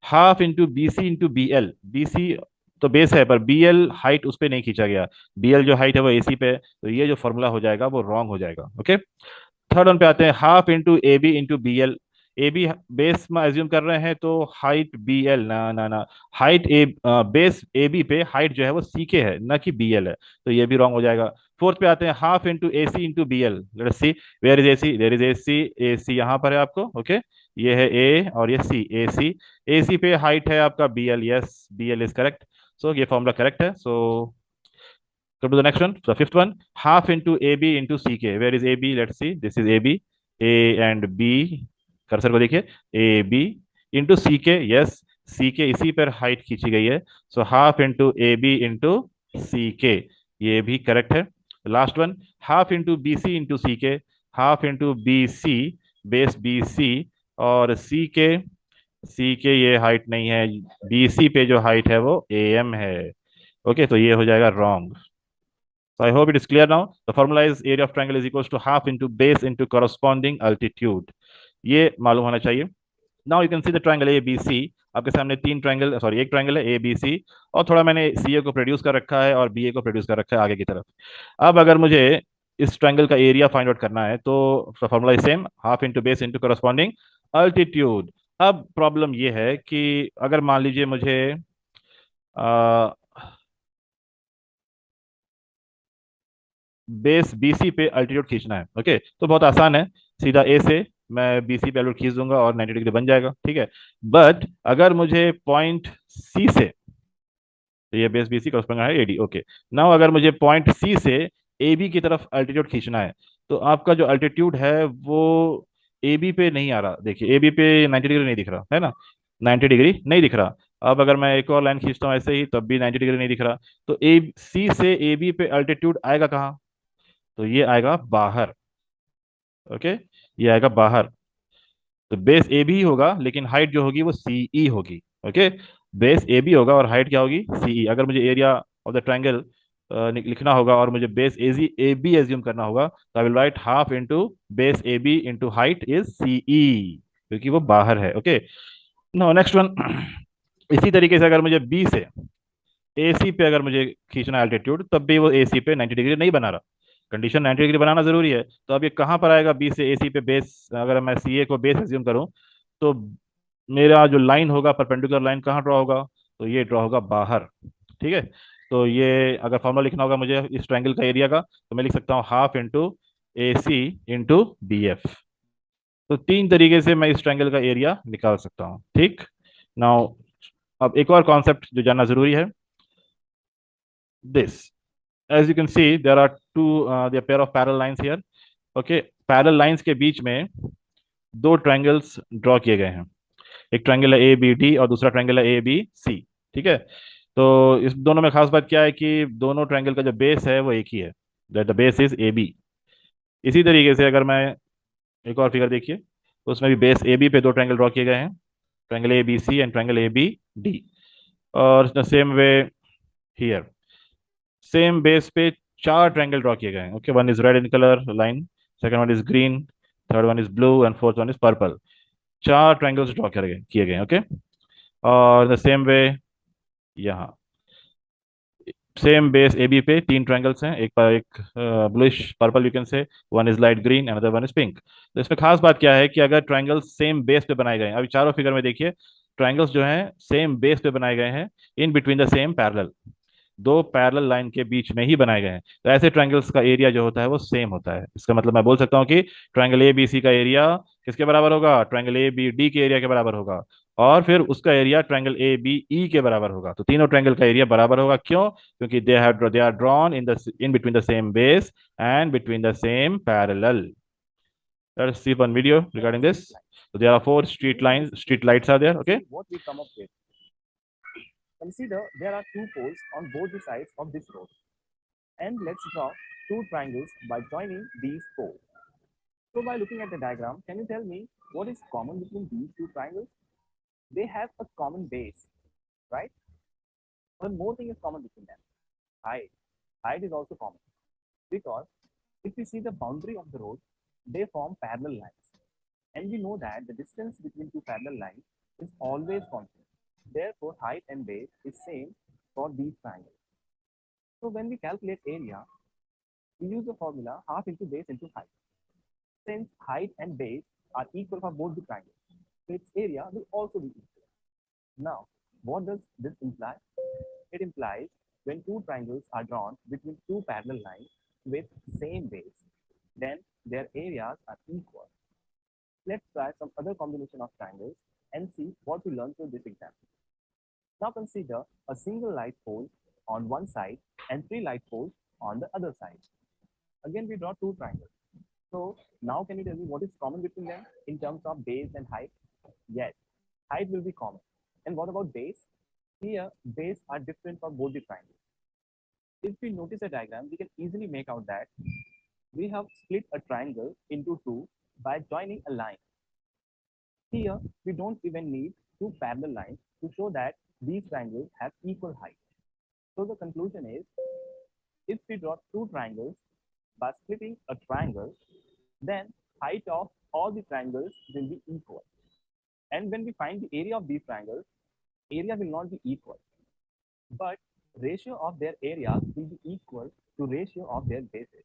half into BC into BL। BC तो base है पर BL height उस पर नहीं खींचा गया, BL जो हाइट है वो AC पे है, तो ये जो फॉर्मूला हो जाएगा वो रॉन्ग हो जाएगा। ओके, थर्ड वन पे आते हैं, half into AB into BL। AB base में एज्यूम कर रहे हैं तो हाइट BL, ना ना ना, हाइट बेस AB पे हाइट जो है वो CK है ना कि BL है, तो ये भी रॉन्ग हो जाएगा। फोर्थ पे आते हैं, half into AC into BL। Let's see where is AC, there is AC यहाँ पर है आपको। ओके, ये है A और ये C, AC पे हाइट है आपका BL, yes BL is correct. So ये फॉर्मूला करेक्ट है। So come to the next one, the fifth one, half into AB into CK। Where is AB, let's see, this is AB, A and B, cursor को देखिए, AB into CK, yes CK इसी पर height खींची गई है, so half into AB into CK, ये भी correct है। Last one, half into BC into CK, half into BC base BC और CK ये हाइट नहीं है, BC पे जो हाइट है वो AM है। ओके, तो ये हो जाएगा wrong. So I hope it is clear now. The formula is area of triangle is equals to half into base into corresponding altitude. ये मालूम होना चाहिए। Now you can see the triangle ABC। आपके सामने तीन ट्रायंगल, सॉरी एक triangle है ABC, और थोड़ा मैंने CA को प्रोड्यूस कर रखा है और BA को प्रोड्यूस कर रखा है आगे की तरफ। अब अगर मुझे इस ट्रायंगल का एरिया फाइंड आउट करना है तो formula is same, half into base into corresponding altitude. अब प्रॉब्लम ये है कि अगर मान लीजिए मुझे बेस बीसी पे अल्टीट्यूड खींचना है। ओके, तो बहुत आसान है, सीधा ए से मैं बीसी पे अल्टीट्यूड खींच दूंगा और 90 डिग्री बन जाएगा। ठीक है, बट अगर मुझे पॉइंट सी से, तो ये बेस बीसी कॉरस्पॉन्डिंग है एडी। ओके, नाउ अगर मुझे पॉइंट सी से ए बी की तरफ अल्टीट्यूड खींचना है, तो आपका जो अल्टीट्यूड है वो ए बी पे नहीं आ रहा। देखिए, ए बी पे 90 डिग्री नहीं दिख रहा है ना, 90 डिग्री नहीं दिख रहा। अब अगर मैं एक और लाइन खींचता हूँ ऐसे ही, तब भी 90 डिग्री नहीं दिख रहा। तो ए सी से ए बी पे अल्टीट्यूड आएगा कहाँ? तो ये आएगा बाहर। ओके, ये आएगा बाहर। तो बेस ए बी होगा, लेकिन हाइट जो होगी वो सी ई होगी। ओके, बेस ए बी होगा और हाइट क्या होगी? सी ई। अगर मुझे एरिया ऑफ द ट्राइंगल लिखना होगा और मुझे बेस ए बी एज्यूम करना होगा, तो I will write half into base A B into height is C E, क्योंकि वो बाहर है। Okay, no next one. इसी तरीके से अगर मुझे बी से ए सी पे अगर मुझे खींचना है एल्टीट्यूड, तब भी वो ए सी पे 90 डिग्री नहीं बना रहा। कंडीशन 90 डिग्री बनाना जरूरी है। तो अब ये कहाँ पर आएगा? बी से ए सी पे बेस, अगर मैं सी ए को बेस एज्यूम करूँ, तो मेरा जो लाइन होगा, परपेंडिकुलर लाइन कहाँ ड्रॉ होगा? तो ये ड्रॉ होगा बाहर। ठीक है, तो ये अगर फॉर्मूला लिखना होगा मुझे इस ट्रायंगल का एरिया का, तो मैं लिख सकता हूँ हाफ इंटू ए सी इंटू बी एफ। तो तीन तरीके से मैं इस ट्रायंगल का एरिया निकाल सकता हूँ। ठीक, नाउ अब एक और कॉन्सेप्ट जो जानना जरूरी है, this, as you can see there are there are pair of parallel lines here. Okay, parallel lines के बीच में दो ट्रायंगल्स ड्रॉ किए गए हैं। एक ट्रायंगल है ए बी डी और दूसरा ट्रायंगल है ए बी सी। ठीक है, तो इस दोनों में खास बात क्या है कि दोनों ट्रायंगल का जो बेस है वो एक ही है, that the base is A B. इसी तरीके से अगर मैं एक और फिगर देखिए, तो उसमें भी बेस ए बी पे दो ट्रायंगल ड्रॉ किए गए हैं, triangle A B C and triangle A B D. और the same way here, same base पे चार ट्रायंगल ड्रॉ किए गए हैं। Okay, one is red in colour line, second one is green, third one is blue and fourth one is purple. चार triangles draw किए गए। Okay, और the same वे यहाँ सेम बेस ए बी पे तीन ट्रायंगल्स हैं, एक bluish purple you can say, one is light green, another one is pink. तो इसमें खास बात क्या है कि अगर ट्रायंगल्स सेम बेस पे बनाए गए हैं, अभी चारों फिगर में देखिए ट्रायंगल्स जो हैं सेम बेस पे बनाए गए हैं, इन बिटवीन द सेम पैरेलल, दो पैरेलल लाइन के बीच में ही बनाए गए हैं। तो ऐसे ट्रायंगल्स का एरिया जो होता है वो सेम होता है। इसका मतलब मैं बोल सकता हूँ कि ट्रायंगल ए बी सी का एरिया किसके बराबर होगा? ट्रायंगल ए बी डी के एरिया के बराबर होगा, और फिर उसका area triangle A B E के बराबर होगा। तो तीनों ट्रायंगल का एरिया बराबर होगा। क्यों? क्योंकि they are drawn in between the same base and between the same parallel. Let's see one video regarding this. So there are four street lines, street lights are there. Okay. What we come up with. Consider there are two poles on both the sides of this road. And let's draw two triangles by joining these poles. So by looking at the diagram, can you tell me what is common between these two triangles? They have a common base, right? One more thing is common between them. Height. Height is also common because if we see the boundary of the road, they form parallel lines. And we know that the distance between two parallel lines is always constant. Therefore, height and base is same for these triangles. So when we calculate area, we use the formula half into base into height. Since height and base are equal for both the triangles, so its area will also be equal. Now, what does this imply? It implies when two triangles are drawn between two parallel lines with same base, then their areas are equal. Let's try some other combination of triangles and see what we learn through this example. Now consider a single light pole on one side and three light poles on the other side. Again, we draw two triangles. So now can you tell me what is common between them in terms of base and height? Yes, height will be common. And what about base? Here, base are different for both the triangles. If we notice a diagram, we can easily make out that we have split a triangle into two by joining a line. Here, we don't even need two parallel lines to show that these triangles have equal height. So the conclusion is, if we draw two triangles by splitting a triangle, then height of all the triangles will be equal. And when we find the area of these triangles, area will not be equal, but ratio of their areas will be equal to ratio of their bases.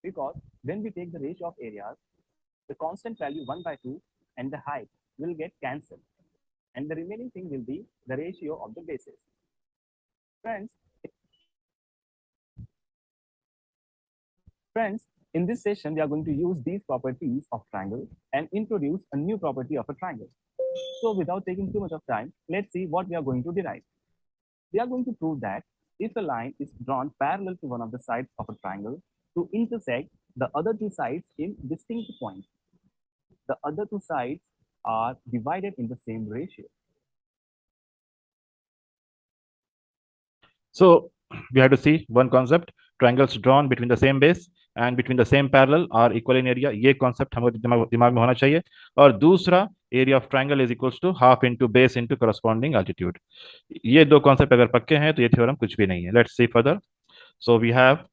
Because when we take the ratio of areas, the constant value 1 by 2 and the height will get cancelled. And the remaining thing will be the ratio of the bases. Friends, Friends, in this session, we are going to use these properties of triangle and introduce a new property of a triangle. So without taking too much of time, let's see what we are going to derive. We are going to prove that if a line is drawn parallel to one of the sides of a triangle to intersect the other two sides in distinct points, the other two sides are divided in the same ratio. So we have to see one concept, triangles drawn between the same base and between the same parallel are equal in area. ये concept हमारे दिमाग में होना चाहिए. और दूसरा, area of triangle is equals to half into base into corresponding altitude. ये दो concept अगर पक्के हैं तो ये theorem कुछ भी नहीं है. Let's see further. So we have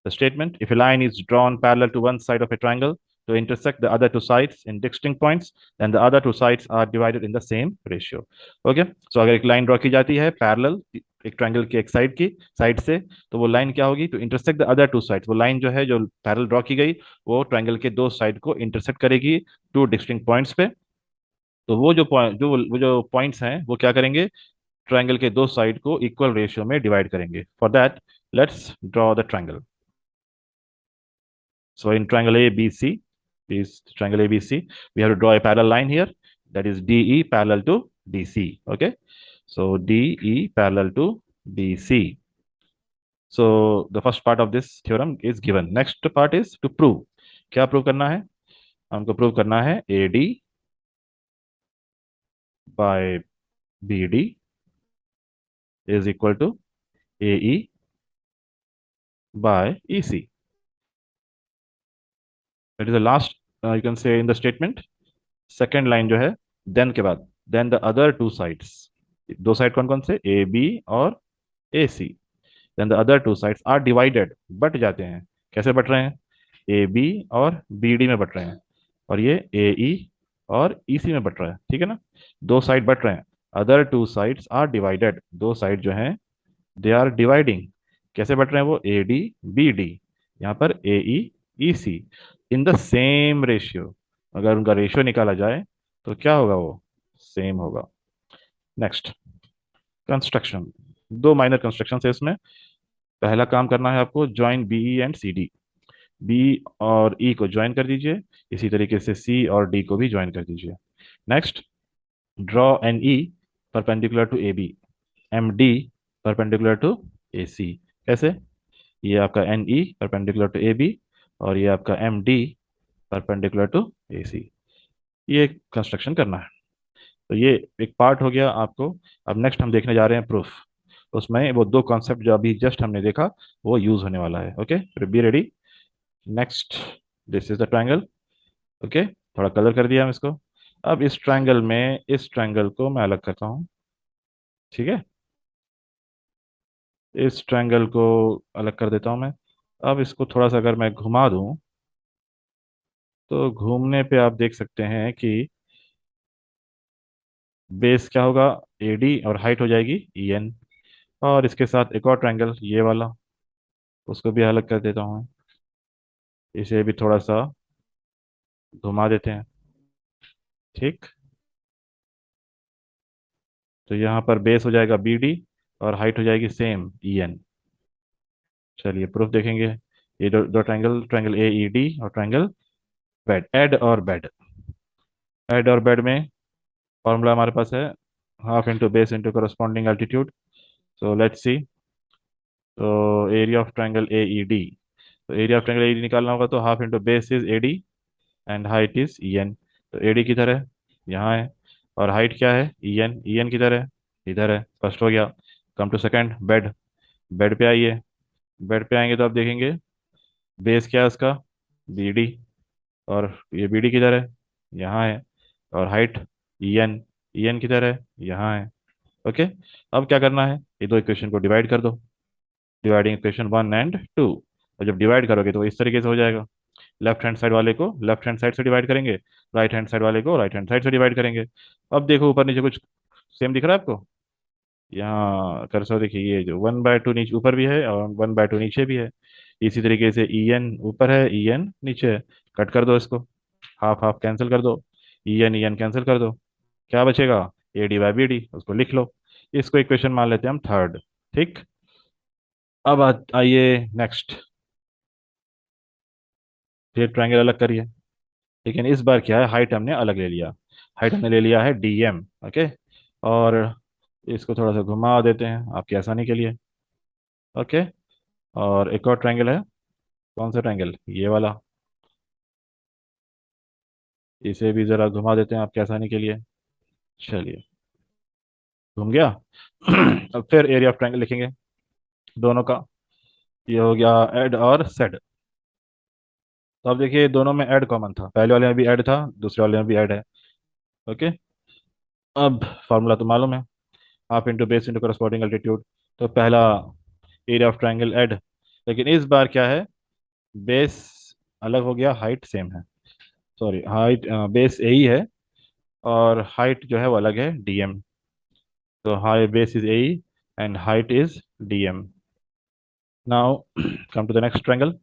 the statement: if a line is drawn parallel to one side of a triangle to intersect the other two sides in distinct points, then the other two sides are divided in the same ratio. Okay, so अगर एक line draw की जाती है parallel एक triangle की एक side से, तो वो लाइन क्या होगी? To intersect the other two sides. वो लाइन जो है, जो पैरेलल ड्रॉ की गई, वो ट्रायंगल के दो साइड को इंटरसेक्ट करेगी टू डिस्टिंक्ट पॉइंट्स पे. तो वो जो पॉइंट्स हैं वो क्या करेंगे? ट्रायंगल के दो साइड को इक्वल रेशियो में डिवाइड करेंगे. For that let's draw the triangle. So in triangle ABC, this triangle ABC, we have to draw a parallel line here, that is DE parallel to DC. Okay, so DE parallel to DC. So the first part of this theorem is given. Next part is to prove. क्या prove करना है? हमको prove करना है AD by BD is equal to AE by EC. That is the last, you can say, in the statement. Second line जो है then के बाद, then the other two sides. दो साइड कौन कौन से? ए बी और A C. Then the other two sides are divided, बट जाते हैं. कैसे बट रहे हैं? ए बी और बी डी में बट रहे हैं, और ये ए ई और ई सी में बट रहा है. ठीक है ना? दो साइड बट रहे हैं. Other two sides are divided, दो साइड जो हैं दे आर डिवाइडिंग. कैसे बट रहे हैं वो? ए डी बी डी, यहाँ पर A E E C, in the same ratio. अगर उनका रेशियो निकाला जाए तो क्या होगा? वो सेम होगा. Next, construction. दो माइनर कंस्ट्रक्शन है इसमें. पहला काम करना है आपको, join B E and C D. B और ई को ज्वाइन कर दीजिए, इसी तरीके से सी और डी को भी ज्वाइन कर दीजिए. Next, draw N E perpendicular to A B, M D perpendicular to A C. कैसे? ये आपका N E perpendicular to A B और ये आपका M D perpendicular to A C. ये कंस्ट्रक्शन करना है. तो ये एक पार्ट हो गया आपको. अब नेक्स्ट हम देखने जा रहे हैं प्रूफ. उसमें वो दो कॉन्सेप्ट जो अभी जस्ट हमने देखा वो यूज होने वाला है. Okay, be ready. Next, this is the triangle. Okay, थोड़ा कलर कर दिया हम इसको. अब इस ट्रायंगल में, इस ट्रायंगल को मैं अलग करता हूँ. ठीक है, इस ट्रायंगल को अलग कर देता हूँ मैं. अब इसको थोड़ा सा अगर मैं घुमा दूं, तो घूमने पे आप देख सकते हैं कि बेस क्या होगा? ए डी, और हाइट हो जाएगी ई एन. और इसके साथ एक और ट्रायंगल, ये वाला, उसको भी अलग कर देता हूँ. इसे भी थोड़ा सा घुमा देते हैं. ठीक, तो यहाँ पर बेस हो जाएगा बी डी और हाइट हो जाएगी सेम ई एन. चलिए प्रूफ देखेंगे. ये दो triangle, triangle A E D और ट्रायंगल बेड, एड और बेड. एड और बेड में फॉर्मूला हमारे पास है half into base into corresponding altitude. So let's see. तो area of triangle A E D, तो area of triangle A D निकालना होगा तो half into base is A D and height is E N. तो A D किधर है? यहाँ है. और हाइट क्या है? ई एन. ई एन किधर है? इधर है. फर्स्ट हो गया. Come to second, BED. BED पे आइए. बेड पे आएंगे तो आप देखेंगे बेस क्या है उसका? B D. और ये बी डी किधर है? यहाँ है. और height E N. E N किधर है? यहाँ है. ओके, अब क्या करना है? ये दो इक्वेशन को डिवाइड कर दो. Dividing equation 1 and 2. और जब डिवाइड करोगे तो इस तरीके से हो जाएगा. लेफ्ट हैंड साइड वाले को लेफ्ट हैंड साइड से डिवाइड करेंगे, राइट हैंड साइड वाले को राइट हैंड साइड से डिवाइड करेंगे. अब देखो ऊपर नीचे कुछ सेम दिख रहा है आपको? यहाँ कर्सर देखिए, ये जो 1/2 नीचे ऊपर भी है और 1/2 नीचे भी है. इसी तरीके से ई एन ऊपर है, ई एन नीचे है. कट कर दो इसको, हाफ हाफ कैंसिल कर दो, ई एन कैंसिल कर दो. क्या बचेगा? A D by B D. उसको लिख लो. इसको इक्वेशन मान लेते हैं हम थर्ड. ठीक, अब आइए नेक्स्ट. फिर ट्रायंगल अलग करिए। लेकिन इस बार क्या है, हाइट हमने अलग ले लिया। हाइट हमने ले लिया है DM। ओके। और इसको थोड़ा सा घुमा देते हैं आपकी आसानी के लिए। ओके। और एक और ट्रायंगल है। कौन सा ट्रायंगल, ये वाला। इसे भी ज़रा घुमा देते हैं आपकी आसानी के लिए। चलिए, घूम गया। अब फिर एरिया ऑफ ट्रायंगल लिखेंगे दोनों का। ये हो गया ऐड और सेड। तो अब देखिए दोनों में ऐड कॉमन था, पहले वाले में भी ऐड था, दूसरे वाले में भी ऐड है। ओके। अब फार्मूला तो मालूम है, half into base into corresponding altitude. तो पहला एरिया ऑफ ट्रायंगल ऐड। लेकिन इस बार क्या है, बेस अलग हो गया, हाइट सेम है। सॉरी, हाइट बेस यही है और हाइट जो है वो अलग है, DM। तो high base is AE and height is DM। Now come to the next triangle,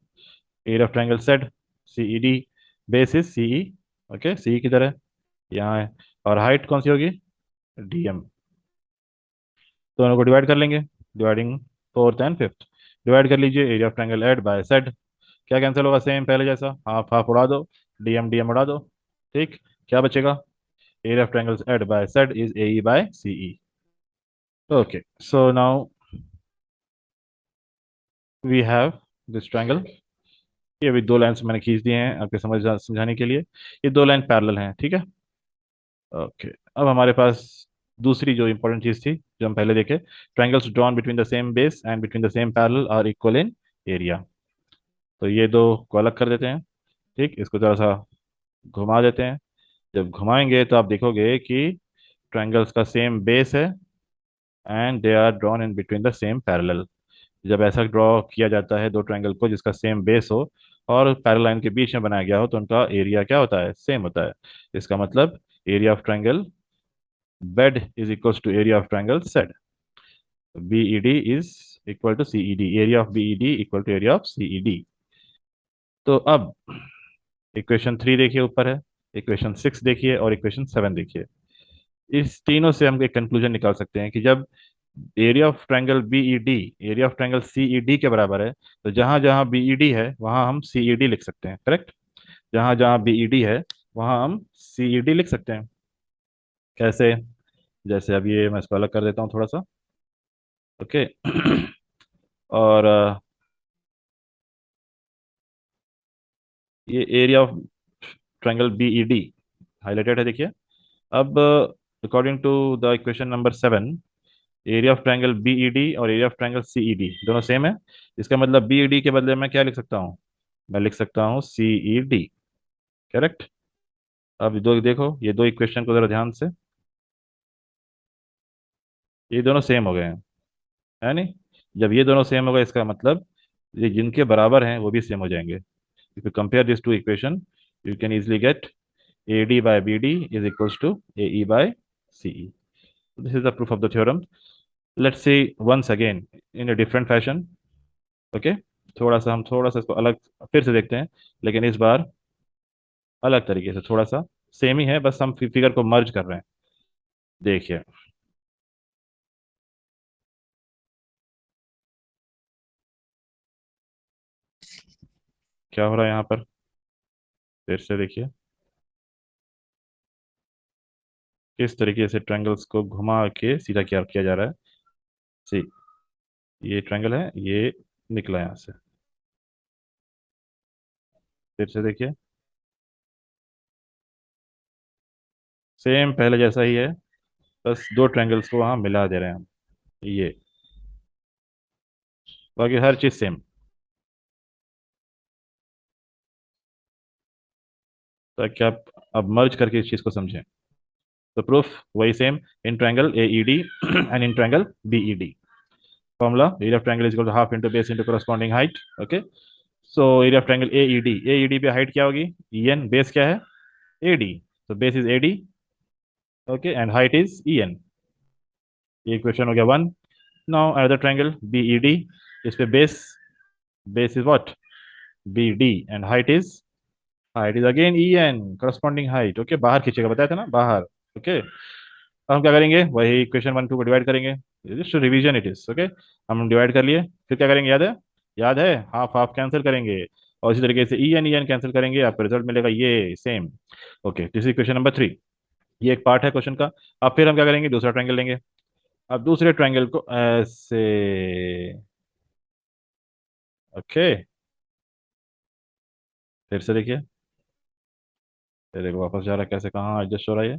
area of triangle CED CED। Base is CE। Okay, CE की तरह यहाँ है। और हाइट कौन सी होगी, DM। दोनों को डिवाइड कर लेंगे, dividing fourth and fifth. Divide कर लीजिए, area of triangle AED by CED. क्या कैंसिल होगा, सेम पहले जैसा, हाफ हाफ उड़ा दो, DM DM उड़ा दो। ठीक। क्या बचेगा, area of triangles AED by CED is AE by CE। Okay, so now we have this triangle. ये अभी दो लाइन्स मैंने खींच दिए हैं आपके समझाने के लिए। ये दो लाइन पैरेलल हैं, ठीक है। ओके। अब हमारे पास दूसरी जो इंपॉर्टेंट चीज थी, जो हम पहले देखे, triangles drawn between the same base and between the same parallel are equal in area. तो ये दो को अलग कर देते हैं। ठीक, इसको थोड़ा सा घुमा देते हैं। जब घुमाएंगे तो आप देखोगे कि ट्रायंगल्स का सेम बेस है and they are drawn in between the same parallel. जब ऐसा ड्रॉ किया जाता है दो ट्रायंगल को जिसका सेम बेस हो और पैरेलल लाइन के बीच में बनाया गया हो, तो उनका एरिया क्या होता है, सेम होता है। इसका मतलब area of triangle BED is equals to area of triangle CED. BED is equal to CED, area of BED equal to area of CED। तो अब इक्वेशन 3 देखिए ऊपर है, इक्वेशन 6 देखिए और इक्वेशन 7 देखिए। इस तीनों से हम एक कंक्लूजन निकाल सकते हैं कि जब area of triangle BED area of triangle CED के बराबर है, तो जहां जहां BED है वहां हम CED लिख सकते हैं, करेक्ट। जहां जहां BED है वहां हम CED लिख सकते हैं। कैसे, जैसे अब ये मैं इसको अलग कर देता हूँ थोड़ा सा। ओके। और ये area of triangle BED highlighted है, देखिए। अब according to the equation number 7, area of triangle BED और एरिया ऑफ ट्रायंगल CED दोनों सेम है। इसका मतलब BED के बदले में क्या लिख सकता हूँ, मैं लिख सकता हूँ CED, करेक्ट। अब दो देखो, ये दो इक्वेशन को जरा ध्यान से, ये दोनों सेम हो गए हैं, है नहीं। जब ये दोनों सेम हो गए इसका मतलब ये जिनके बराबर हैं वो भी सेम हो जाएंगे। If you compare this to equation you can easily get AD by BD is equals to AE by CE. This is the proof of the theorem. Let's see once again in a different fashion. Okay, हम थोड़ा सा इसको अलग फिर से देखते हैं, लेकिन इस बार अलग तरीके से। थोड़ा सा सेम ही है, बस हम फिगर को मर्ज कर रहे हैं। देखिए क्या हो रहा है यहाँ पर, फिर से देखिए किस तरीके से ट्रायंगल्स को घुमा के सीधा क्या किया जा रहा है। सी, ये ट्रायंगल है, ये निकला यहाँ से। फिर से देखिए, सेम पहले जैसा ही है, बस दो ट्रायंगल्स को वहाँ मिला दे रहे हैं हम। ये बाकी हर चीज़ सेम। ताकि आप अब मर्ज करके इस चीज़ को समझें। तो प्रूफ वही same, in triangle AED and in triangle BED। Formula, area of triangle is equal to half into base into corresponding height. Okay. So area of triangle AED पे हाइट क्या होगी, EN, बेस क्या है AD, तो base is AD। Okay, and height is EN। ये equation हो गया 1। Now another triangle BED, इस पे base, base is what BD and height is again EN, corresponding height. Okay, बाहर खींचेगा, बताया था ना, बाहर। ओके। अब हम क्या करेंगे, वही इक्वेशन 1 2 को डिवाइड करेंगे, just revision it is. Okay, हम डिवाइड कर लिए, फिर क्या करेंगे, याद है, याद है, हाफ हाफ कैंसिल करेंगे और इसी तरीके से ई एन कैंसिल करेंगे, आपको रिजल्ट मिलेगा ये same. Okay, this is question number 3। ये एक पार्ट है क्वेश्चन का। अब फिर हम क्या करेंगे, दूसरा ट्रायंगल लेंगे। अब दूसरे ट्रायंगल को ऐसे, ओके, फिर से देखिए, फिर देखो वापस जा रहा है, कैसे कहाँ एडजस्ट हो रहा है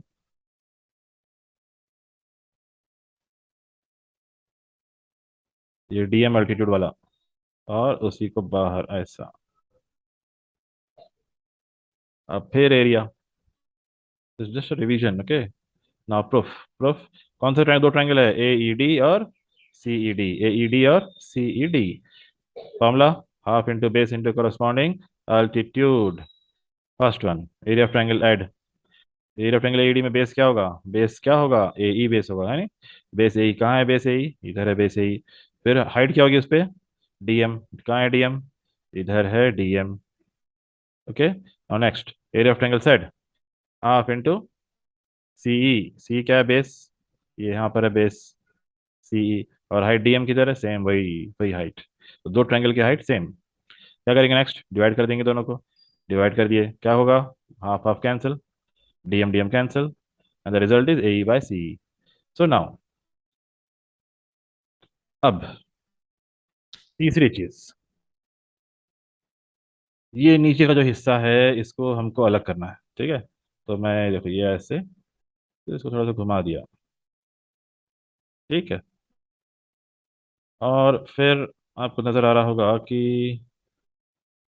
ये। डीएम अल्टीट्यूड वाला, और उसी को बाहर ऐसा। अब फिर area, just revision, okay. Now proof. Proof, कौन सा ट्रायंगल, दो ट्रायंगल है, ए ई डी और सी ई डी, ए ई डी और C E D. Formula, half into base into corresponding altitude. First one, area of triangle ad. Area of triangle AD में base क्या होगा, base क्या होगा, ए ई base होगा, है नहीं। बेस ए ई कहाँ है, बेस ए ई इधर है, बेस ए ई। फिर हाइट क्या होगी उस पे, डीएम, कहाँ है डीएम, इधर है डीएम। ओके, और next area of triangle said, half into CE, C क्या है, बेस, ये यहाँ पर है बेस, सीई। और हाइट डीएम किधर है, सेम वही वही हाइट। तो दो ट्रायंगल की हाइट सेम। क्या करेंगे नेक्स्ट, डिवाइड कर देंगे दोनों को। डिवाइड कर दिए, क्या होगा, half half cancel, DM DM cancel, and the result is A by C. So now, अब तीसरी चीज, ये नीचे का जो हिस्सा है इसको हमको अलग करना है, ठीक है। तो मैं देखो ये ऐसे, तो इसको थोड़ा सा घुमा दिया, ठीक है। और फिर आपको नजर आ रहा होगा कि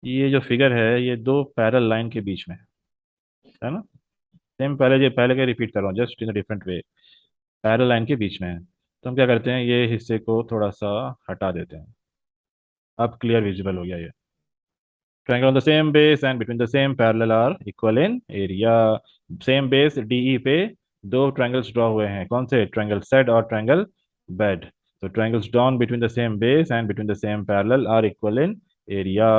ये जो फिगर है ये दो पैरेलल लाइन के बीच में है ना। सेम, पहले ये पहले का रिपीट कर रहा हूँ, just in different way. Parallel line के बीच में है, तो हम क्या करते हैं, ये हिस्से को थोड़ा सा हटा देते हैं। अब क्लियर विजिबल हो गया ये। Triangle on the same base and between the same parallel are equal in area. Same base DE पे दो ट्रायंगल्स ड्रॉ हुए हैं, कौन से, ट्रायंगल सेड और ट्रायंगल बेड। तो triangles drawn between the same base and between the same parallel are equal in area.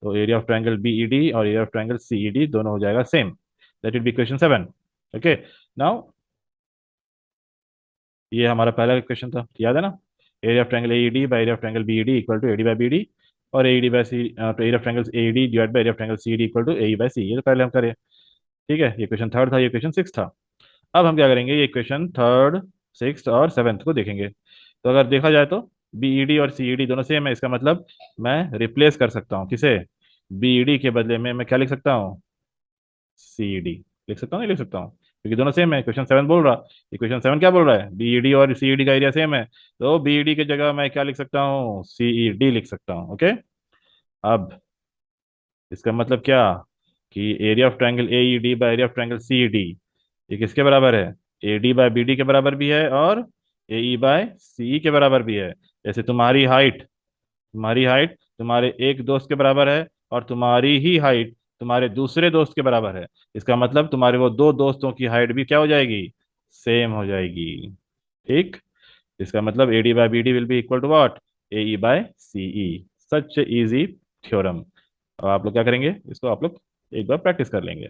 तो area of triangle BED और एरिया ऑफ ट्रायंगल सीईडी दोनों हो जाएगा same. That will be question 7। Okay, now ये हमारा पहला question था, याद है ना। Area of triangle AED bye area of triangle BED equal to AD by BD, और AED by C, area of triangle AED divide by area of triangle CED equal to AE by C. ये तो पहले हम करें, ठीक है। ये question third था, ये क्वेश्चन सिक्स था। अब हम क्या करेंगे, ये क्वेश्चन थर्ड, सिक्स और सेवेंथ को देखेंगे। तो अगर देखा जाए तो बीईडी और सीईडी दोनों सेम है, इसका मतलब मैं रिप्लेस कर सकता हूँ किसे, बीईडी के बदले में मैं क्या लिख सकता हूँ, सीईडी। लिख सकता हूँ, नहीं लिख सकता हूँ, क्योंकि दोनों सेम है। क्वेश्चन 7 बोल रहा, ये क्वेश्चन 7 क्या बोल रहा है, बीईडी और सीईडी का एरिया सेम है, तो बीईडी की जगह मैं क्या लिख सकता हूँ, सीईडी लिख सकता हूँ। ओके, अब इसका मतलब क्या, कि area of triangle AED bye area of triangle CED ये किसके बराबर है, एडी बाय बीडी के बराबर भी है, और एई बाय सी के बराबर भी है। जैसे तुम्हारी हाइट तुम्हारे एक दोस्त के बराबर है, और तुम्हारी ही हाइट तुम्हारे दूसरे दोस्त के बराबर है। इसका मतलब तुम्हारे वो दो दोस्तों की हाइट भी क्या हो जाएगी, सेम हो जाएगी, ठीक। इसका मतलब AD by BD will be equal to what, AE by CE. Such easy theorem. अब आप लोग क्या करेंगे, इसको आप लोग एक बार प्रैक्टिस कर लेंगे।